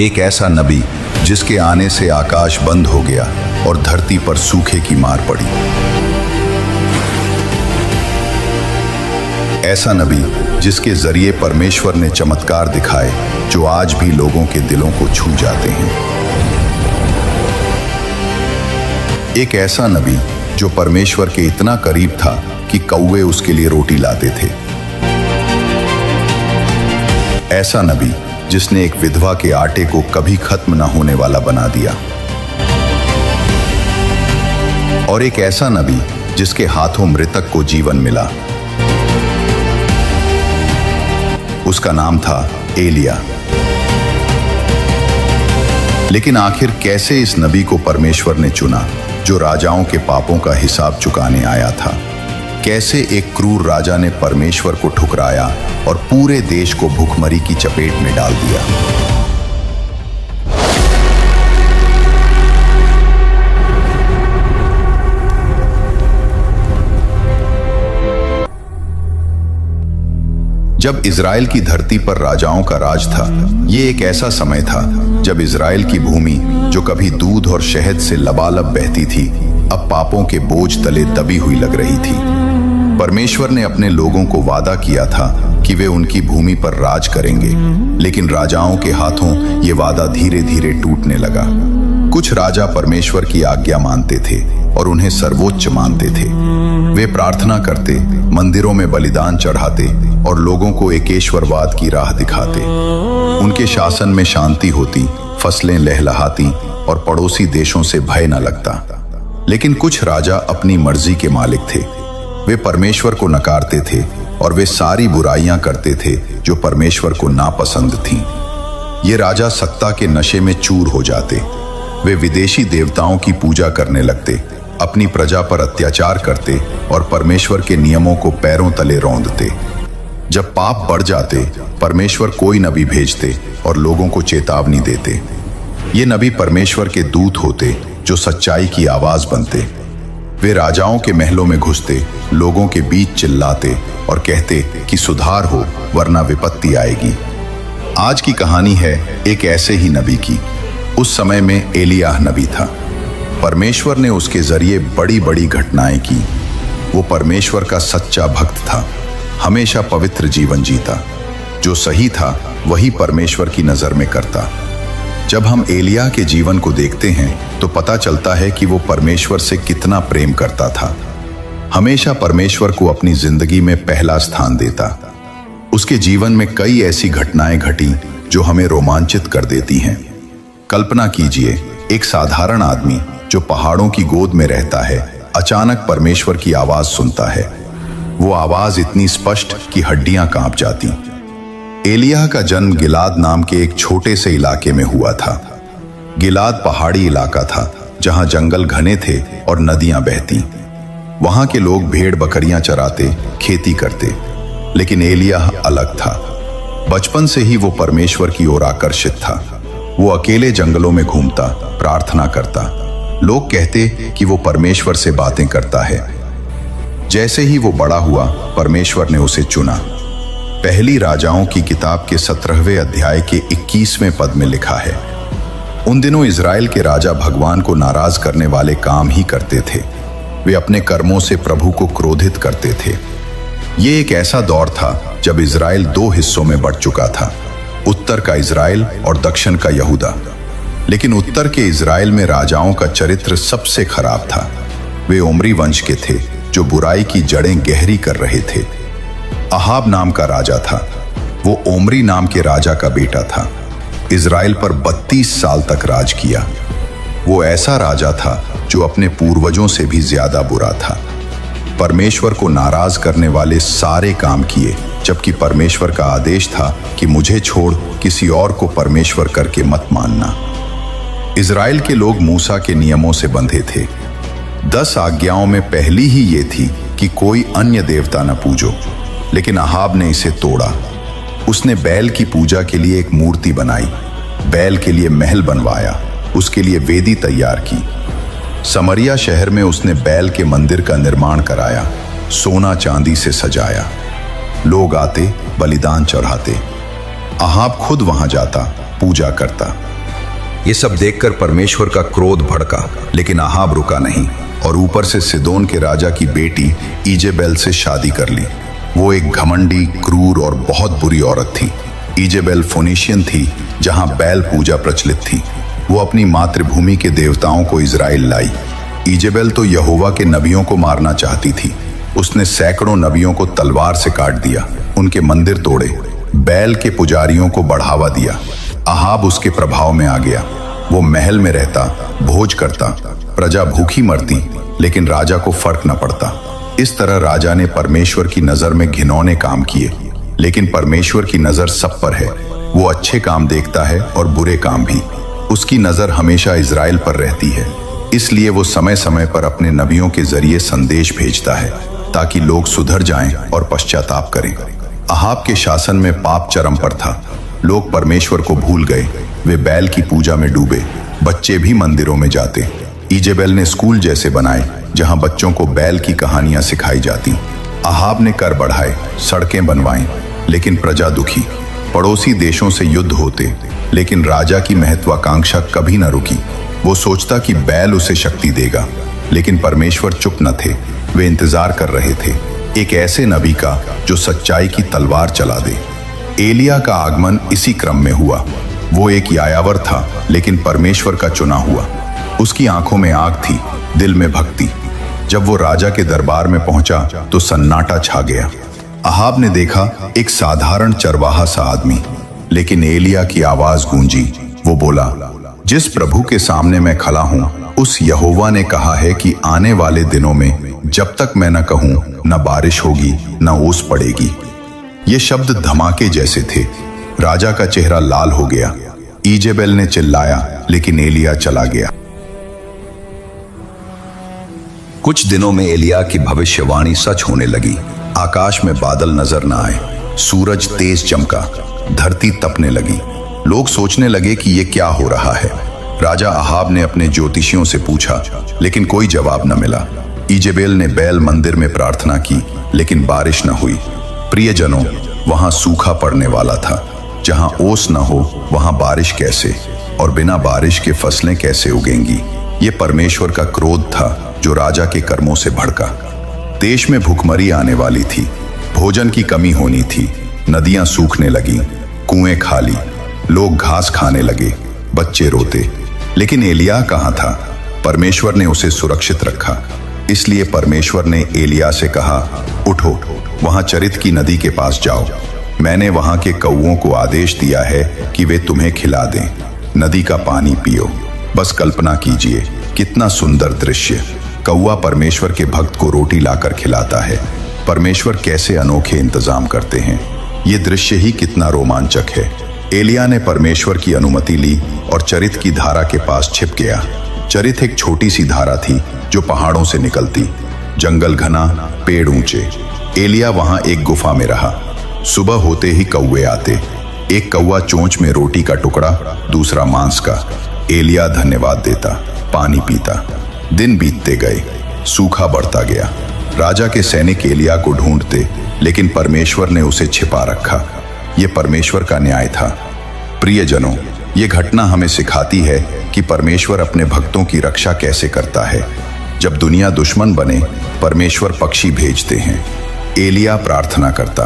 एक ऐसा नबी जिसके आने से आकाश बंद हो गया और धरती पर सूखे की मार पड़ी। ऐसा नबी जिसके जरिए परमेश्वर ने चमत्कार दिखाए जो आज भी लोगों के दिलों को छू जाते हैं। एक ऐसा नबी जो परमेश्वर के इतना करीब था कि कौवे उसके लिए रोटी लाते थे। ऐसा नबी जिसने एक विधवा के आटे को कभी खत्म न होने वाला बना दिया। और एक ऐसा नबी जिसके हाथों मृतक को जीवन मिला। उसका नाम था एलिया। लेकिन आखिर कैसे इस नबी को परमेश्वर ने चुना जो राजाओं के पापों का हिसाब चुकाने आया था? कैसे एक क्रूर राजा ने परमेश्वर को ठुकराया और पूरे देश को भूखमरी की चपेट में डाल दिया? जब इज़राइल की धरती पर राजाओं का राज था, ये एक ऐसा समय था जब इज़राइल की भूमि जो कभी दूध और शहद से लबालब बहती थी, अब पापों के बोझ तले दबी हुई लग रही थी। परमेश्वर ने अपने लोगों को वादा किया था कि वे उनकी भूमि पर राज करेंगे, लेकिन राजाओं के हाथों ये वादा धीरे धीरे टूटने लगा। कुछ राजा परमेश्वर की आज्ञा मानते थे और उन्हें सर्वोच्च मानते थे। वे प्रार्थना करते, मंदिरों में बलिदान चढ़ाते और लोगों को एकेश्वरवाद की राह दिखाते। उनके शासन में शांति होती, फसलें लहलहाती और पड़ोसी देशों से भय न लगता। लेकिन कुछ राजा अपनी मर्जी के मालिक थे। वे परमेश्वर को नकारते थे और वे सारी बुराइयां करते थे जो परमेश्वर को नापसंद थीं। ये राजा सत्ता के नशे में चूर हो जाते। वे विदेशी देवताओं की पूजा करने लगते, अपनी प्रजा पर अत्याचार करते और परमेश्वर के नियमों को पैरों तले रौंदते। जब पाप बढ़ जाते, परमेश्वर कोई नबी भेजते और लोगों को चेतावनी देते। ये नबी परमेश्वर के दूत होते जो सच्चाई की आवाज बनते। वे राजाओं के महलों में घुसते, लोगों के बीच चिल्लाते और कहते कि सुधार हो वरना विपत्ति आएगी। आज की कहानी है एक ऐसे ही नबी की। उस समय में एलियाह नबी था। परमेश्वर ने उसके जरिए बड़ी बड़ी घटनाएं की। वो परमेश्वर का सच्चा भक्त था, हमेशा पवित्र जीवन जीता। जो सही था वही परमेश्वर की नजर में करता। जब हम एलियाह के जीवन को देखते हैं तो पता चलता है कि वो परमेश्वर से कितना प्रेम करता था। हमेशा परमेश्वर को अपनी जिंदगी में पहला स्थान देता। उसके जीवन में कई ऐसी घटनाएं घटी जो हमें रोमांचित कर देती हैं। कल्पना कीजिए, एक साधारण आदमी जो पहाड़ों की गोद में रहता है, अचानक परमेश्वर की आवाज सुनता है। वो आवाज इतनी स्पष्ट कि हड्डियां कांप जाती। एलियाह का जन्म गिलाद नाम के एक छोटे से इलाके में हुआ था। गिलाद पहाड़ी इलाका था जहां जंगल घने थे और नदियां बहती। वहां के लोग भेड़ बकरियां चराते, खेती करते। लेकिन एलियाह अलग था। बचपन से ही वो परमेश्वर की ओर आकर्षित था। वो अकेले जंगलों में घूमता, प्रार्थना करता। लोग कहते कि वो परमेश्वर से बातें करता है। जैसे ही वो बड़ा हुआ, परमेश्वर ने उसे चुना। पहली राजाओं की किताब के 17वें अध्याय के 21वें पद में लिखा है, उन दिनों इज़राइल के राजा भगवान को नाराज करने वाले काम ही करते थे। वे अपने कर्मों से प्रभु को क्रोधित करते थे। ये एक ऐसा दौर था जब इज़राइल दो हिस्सों में बंट चुका था, उत्तर का इज़राइल और दक्षिण का यहूदा। लेकिन उत्तर के इज़राइल में राजाओं का चरित्र सबसे खराब था। वे ओमरी वंश के थे जो बुराई की जड़ें गहरी कर रहे थे। अहाब नाम का राजा था। वो ओमरी नाम के राजा का बेटा था। इज़राइल पर 32 साल तक राज किया। वो ऐसा राजा था जो अपने पूर्वजों से भी ज्यादा बुरा था। परमेश्वर को नाराज करने वाले सारे काम किए, जबकि परमेश्वर का आदेश था कि मुझे छोड़ किसी और को परमेश्वर करके मत मानना। इज़राइल के लोग मूसा के नियमों से बंधे थे। 10 आज्ञाओं में पहली ही ये थी कि कोई अन्य देवता न पूजो। लेकिन अहाब ने इसे तोड़ा। उसने बैल की पूजा के लिए एक मूर्ति बनाई, बैल के लिए महल बनवाया, उसके लिए वेदी तैयार की। समरिया शहर में उसने बैल के मंदिर का निर्माण कराया, सोना चांदी से सजाया। लोग आते, बलिदान चढ़ाते। अहाब खुद वहां जाता, पूजा करता। ये सब देखकर परमेश्वर का क्रोध भड़का, लेकिन अहाब रुका नहीं और ऊपर से सिदोन के राजा की बेटी इजेबेल से शादी कर ली। वो एक घमंडी, क्रूर और बहुत बुरी औरत थी। इजेबेल फोनिशियन थी, जहां बैल पूजा प्रचलित थी। वो अपनी मातृभूमि के देवताओं को इजराइल लाई। इजेबेल तो यहोवा के नबियों को मारना चाहती थी। उसने सैकड़ों नबियों को तलवार से काट दिया, उनके मंदिर तोड़े, बैल के पुजारियों को बढ़ावा दिया। अहाब उसके प्रभाव में आ गया। वो महल में रहता, भोज करता, प्रजा भूखी मरती, लेकिन राजा को फर्क न पड़ता। इस तरह राजा ने परमेश्वर की नजर में घिनौने काम किए, लेकिन परमेश्वर की नजर सब पर है। वो अच्छे काम देखता है और बुरे काम भी। उसकी नजर हमेशा इजराइल पर रहती है, इसलिए वो समय समय पर अपने नबियों के जरिए संदेश भेजता है ताकि लोग सुधर जाएं और पश्चाताप करें। अहाब के शासन में पाप चरम पर था। लोग परमेश्वर को भूल गए, वे बैल की पूजा में डूबे। बच्चे भी मंदिरों में जाते। इजेबेल ने स्कूल जैसे बनाए जहां बच्चों को बैल की कहानियां सिखाई जाती। अहाब ने कर बढ़ाए, सड़कें बनवाई, लेकिन प्रजा दुखी। पड़ोसी देशों से युद्ध होते, लेकिन राजा की महत्वाकांक्षा कभी न रुकी। वो सोचता कि बैल उसे शक्ति देगा, लेकिन परमेश्वर चुप न थे। वे इंतजार कर रहे थे एक ऐसे नबी का जो सच्चाई की तलवार चला दे। एलिया का आगमन इसी क्रम में हुआ। वो एक यायावर था, लेकिन परमेश्वर का चुना हुआ। उसकी आंखों में आग थी, दिल में भक्ति। जब वो राजा के दरबार में पहुंचा तो सन्नाटा छा गया। अहाब ने देखा एक साधारण चरवाहा सा आदमी, लेकिन एलिया की आवाज गूंजी। वो बोला, जिस प्रभु के सामने मैं खड़ा हूं, उस यहोवा ने कहा है कि आने वाले दिनों में जब तक मैं न कहूं, न बारिश होगी न ओस पड़ेगी। ये शब्द धमाके जैसे थे। राजा का चेहरा लाल हो गया। इजेबेल ने चिल्लाया, लेकिन एलिया चला गया। कुछ दिनों में एलिया की भविष्यवाणी सच होने लगी। आकाश में बादल नजर न आए, सूरज तेज चमका, धरती तपने लगी। लोग सोचने लगे कि ये क्या हो रहा है। राजा अहाब ने अपने ज्योतिषियों से पूछा, लेकिन कोई जवाब न मिला। इजेबेल ने बैल मंदिर में प्रार्थना की, लेकिन बारिश न हुई। प्रियजनों, वहां सूखा पड़ने वाला था। जहां ओस न हो वहां बारिश कैसे, और बिना बारिश के फसलें कैसे उगेंगी। ये परमेश्वर का क्रोध था जो राजा के कर्मों से भड़का। देश में भूखमरी आने वाली थी, भोजन की कमी होनी थी, नदियां सूखने लगी, कुएं खाली, लोग घास खाने लगे, बच्चे रोते। लेकिन एलिया कहाँ था? परमेश्वर ने उसे सुरक्षित रखा। इसलिए परमेश्वर ने एलिया से कहा, उठो, वहां चरित की नदी के पास जाओ। मैंने वहां के कौओं को आदेश दिया है कि वे तुम्हें खिला दें। नदी का पानी पियो। बस कल्पना कीजिए, कितना सुंदर दृश्य। कौआ परमेश्वर के भक्त को रोटी लाकर खिलाता है। परमेश्वर कैसे अनोखे इंतजाम करते हैं। ये दृश्य ही कितना रोमांचक है। एलिया ने परमेश्वर की अनुमति ली और चरित की धारा के पास छिप गया। चरित एक छोटी सी धारा थी जो पहाड़ों से निकलती। जंगल घना, पेड़ ऊंचे। एलिया वहां एक गुफा में रहा। सुबह होते ही कौवे आते। एक कौवा चोंच में रोटी का टुकड़ा, दूसरा मांस का। एलिया धन्यवाद देता, पानी पीता। दिन बीतते गए, सूखा बढ़ता गया। राजा के सैनिक एलिया को ढूंढते, लेकिन परमेश्वर ने उसे छिपा रखा। यह परमेश्वर का न्याय था। प्रियजनों, ये घटना हमें सिखाती है कि परमेश्वर अपने भक्तों की रक्षा कैसे करता है। जब दुनिया दुश्मन बने, परमेश्वर पक्षी भेजते हैं। एलिया प्रार्थना करता।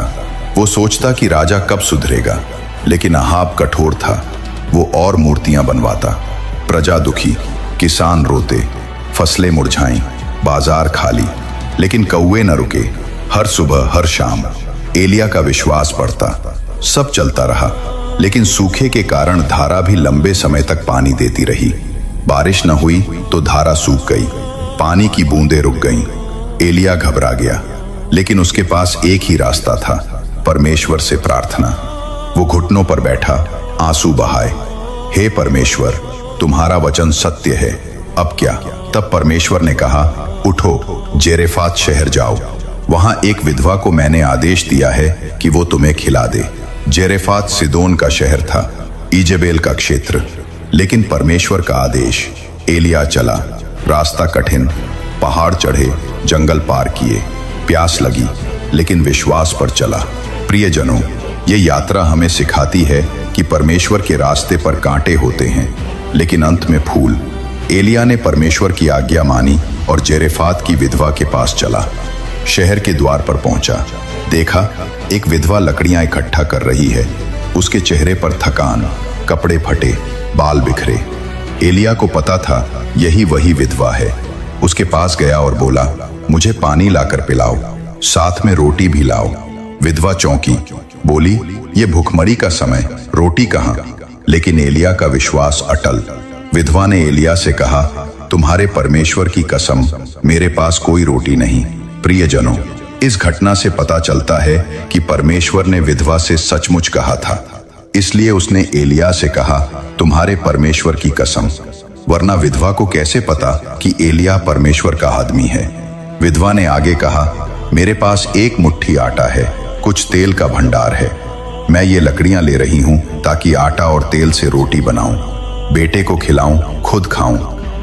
वो सोचता कि राजा कब सुधरेगा, लेकिन अहाब कठोर था। वो और मूर्तियां बनवाता। प्रजा दुखी, किसान रोते, फसलें मुरझाईं, बाजार खाली, लेकिन कौवे न रुके। हर सुबह, हर शाम एलिया का विश्वास बढ़ता। सब चलता रहा, लेकिन सूखे के कारण धारा भी लंबे समय तक पानी देती रही। बारिश न हुई तो धारा सूख गई, पानी की बूंदें रुक गईं। एलिया घबरा गया, लेकिन उसके पास एक ही रास्ता था, परमेश्वर से प्रार्थना। वो घुटनों पर बैठा, आंसू बहाए, हे परमेश्वर, तुम्हारा वचन सत्य है, अब क्या? तब परमेश्वर ने कहा, उठो, जेरेफात शहर जाओ। वहां एक विधवा को मैंने आदेश दिया है कि वो तुम्हें खिला दे। जेरेफात सिदोन का शहर था, इजेबेल का क्षेत्र। लेकिन परमेश्वर का आदेश। एलिया चला, रास्ता कठिन, पहाड़ चढ़े, जंगल पार किए, प्यास लगी, लेकिन विश्वास पर चला। प्रियजनों, ये यात्रा हमें सिखाती है कि परमेश्वर के रास्ते पर कांटे होते हैं लेकिन अंत में फूल। एलिया ने परमेश्वर की आज्ञा मानी और जेरेफात की विधवा के पास चला। शहर के द्वार पर पहुंचा, देखा एक विधवा लकड़ियां इकट्ठा कर रही है। उसके चेहरे पर थकान, कपड़े फटे, बाल बिखरे। एलिया को पता था यही वही विधवा है। उसके पास गया और बोला, मुझे पानी लाकर पिलाओ, साथ में रोटी भी लाओ। विधवा चौंकी, बोली, ये भूखमरी का समय, रोटी कहाँ? लेकिन एलिया का विश्वास अटल। विधवा ने एलिया से कहा, तुम्हारे परमेश्वर की कसम, मेरे पास कोई रोटी नहीं। प्रियजनों, इस घटना से पता चलता है कि परमेश्वर ने विधवा से सचमुच कहा था, इसलिए उसने एलिया से कहा, तुम्हारे परमेश्वर की कसम। वरना विधवा को कैसे पता कि एलिया परमेश्वर का आदमी है? विधवा ने आगे कहा, मेरे पास एक मुट्ठी आटा है, कुछ तेल का भंडार है। मैं ये लकड़ियां ले रही हूं ताकि आटा और तेल से रोटी बनाऊं, बेटे को खिलाऊं, खुद खाऊं,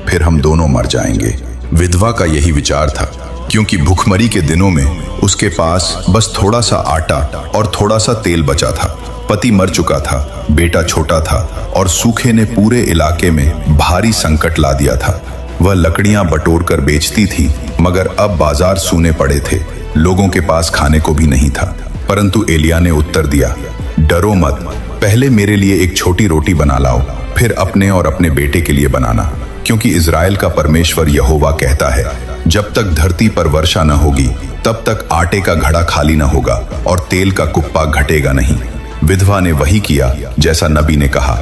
फिर हम दोनों मर जाएंगे। विधवा का यही विचार था, क्योंकि भूखमरी के दिनों में उसके पास बस थोड़ा सा आटा और थोड़ा सा तेल बचा था। पति मर चुका था, बेटा छोटा था और सूखे ने पूरे इलाके में भारी संकट ला दिया था। वह लकड़ियां बटोर कर बेचती थी, मगर अब बाजार सूने पड़े थे, लोगों के पास खाने को भी नहीं था। परंतु एलिया ने उत्तर दिया, डरो मत, पहले मेरे लिए एक छोटी रोटी बना लाओ, फिर अपने और अपने बेटे के लिए बनाना, क्योंकि इज़राइल का परमेश्वर यहोवा कहता है, जब तक धरती पर वर्षा न होगी तब तक आटे का घड़ा खाली न होगा और तेल का कुप्पा घटेगा नहीं। विधवा ने वही किया जैसा नबी ने कहा,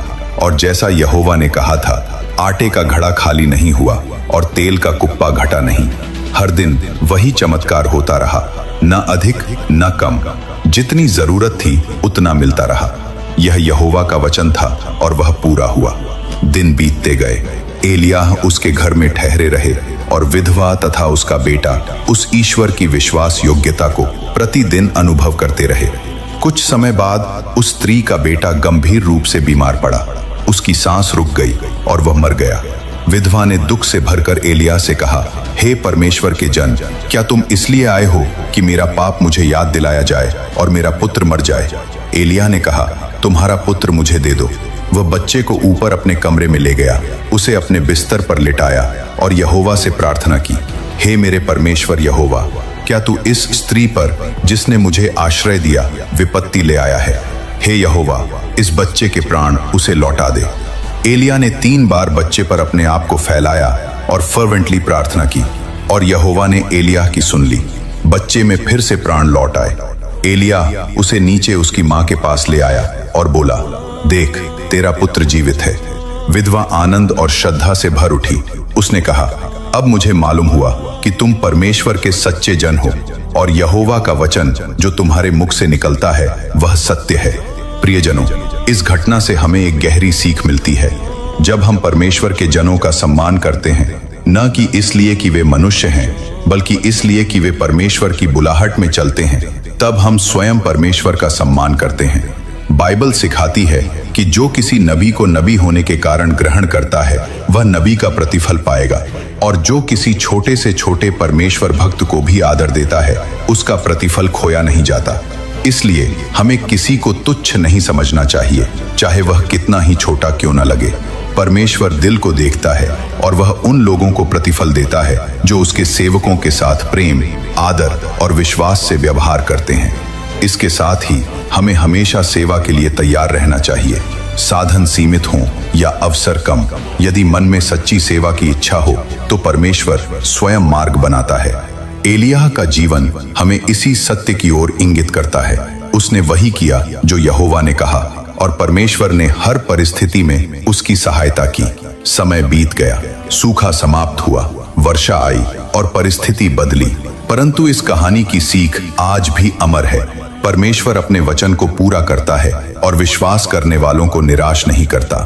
और जैसा यहोवा ने कहा था, आटे का घड़ा खाली नहीं हुआ और तेल का कुप्पा घटा नहीं। हर दिन वही चमत्कार होता रहा, न अधिक न कम, जितनी जरूरत थी उतना मिलता रहा। यह यहोवा का वचन था और वह पूरा हुआ। दिन बीतते गए, एलिया उसके घर में ठहरे रहे और विधवा तथा उसका बेटा उस ईश्वर की विश्वास योग्यता को प्रतिदिन अनुभव करते रहे। कुछ समय बाद उस स्त्री का बेटा गंभीर रूप से बीमार पड़ा। उसकी सांस रुक गई और वह मर गया। विधवा ने दुख से भरकर एलिया से कहा, हे परमेश्वर के जन, क्या तुम इसलिए आए हो कि मेरा पाप मुझे याद दिलाया जाए और मेरा पुत्र मर जाए? एलिया ने कहा, तुम्हारा पुत्र मुझे दे दो। वह बच्चे को ऊपर अपने कमरे में ले गया, उसे अपने बिस्तर पर लिटाया और यहोवा से प्रार्थना की, हे मेरे परमेश्वर यहोवा, क्या तू इस स्त्री पर जिसने मुझे आश्रय दिया विपत्ति ले आया है? हे यहोवा, इस बच्चे के प्राण उसे लौटा दे। एलिया ने 3 बार बच्चे पर अपने आप को फैलाया और फर्वेंटली प्रार्थना की, और यहोवा ने एलिया की सुन ली। बच्चे में फिर से प्राण लौट आए। एलिया उसे नीचे उसकी मां के पास ले आया और बोला, देख, तेरा पुत्र जीवित है। विधवा आनंद और श्रद्धा से भर उठी। उसने कहा, अब मुझे मालूम हुआ कि तुम परमेश्वर के सच्चे जन हो और यहोवा का वचन जो तुम्हारे मुख से निकलता है वह सत्य है। प्रियजनों, इस घटना से हमें एक गहरी सीख मिलती है। जब हम परमेश्वर के जनों का सम्मान करते हैं, न कि इसलिए कि वे मनुष्य हैं, बल्कि इसलिए कि वे परमेश्वर की बुलाहट में चलते हैं, तब हम स्वयं परमेश्वर का सम्मान करते हैं। बाइबल सिखाती है कि जो किसी नबी को नबी होने के कारण ग्रहण करता है वह नबी का प्रतिफल पाएगा, और जो किसी छोटे से छोटे परमेश्वर भक्त को भी आदर देता है उसका प्रतिफल खोया नहीं जाता। इसलिए हमें किसी को तुच्छ नहीं समझना चाहिए, चाहे वह कितना ही छोटा क्यों न लगे। परमेश्वर दिल को देखता है और वह उन लोगों को प्रतिफल देता है जो उसके सेवकों के साथ प्रेम, आदर और विश्वास से व्यवहार करते हैं। इसके साथ ही हमें हमेशा सेवा के लिए तैयार रहना चाहिए। साधन सीमित हों या अवसर कम, यदि मन में सच्ची सेवा की इच्छा हो तो परमेश्वर स्वयं मार्ग बनाता है। एलिया का जीवन हमें इसी सत्य की ओर इंगित करता है। उसने वही किया जो यहोवा ने कहा और परमेश्वर ने हर परिस्थिति में उसकी सहायता की। समय बीत गया, सूखा समाप्त हुआ, वर्षा आई और परिस्थिति बदली, परंतु इस कहानी की सीख आज भी अमर है। परमेश्वर अपने वचन को पूरा करता है और विश्वास करने वालों को निराश नहीं करता।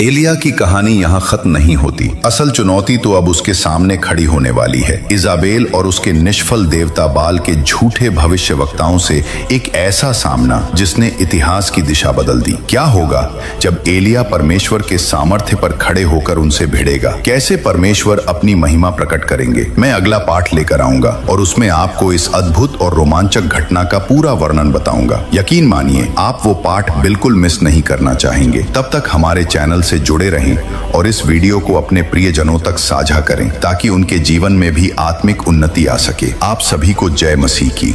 एलिया की कहानी यहाँ खत्म नहीं होती। असल चुनौती तो अब उसके सामने खड़ी होने वाली है, इजाबेल और उसके निष्फल देवता बाल के झूठे भविष्यवक्ताओं से एक ऐसा सामना जिसने इतिहास की दिशा बदल दी। क्या होगा जब एलिया परमेश्वर के सामर्थ्य पर खड़े होकर उनसे भिड़ेगा? कैसे परमेश्वर अपनी महिमा प्रकट करेंगे? मैं अगला पाठ लेकर आऊंगा और उसमें आपको इस अद्भुत और रोमांचक घटना का पूरा वर्णन बताऊंगा। यकीन मानिए आप वो पाठ बिल्कुल मिस नहीं करना चाहेंगे। तब तक हमारे चैनल से जुड़े रहें और इस वीडियो को अपने प्रियजनों तक साझा करें ताकि उनके जीवन में भी आत्मिक उन्नति आ सके। आप सभी को जय मसीह की।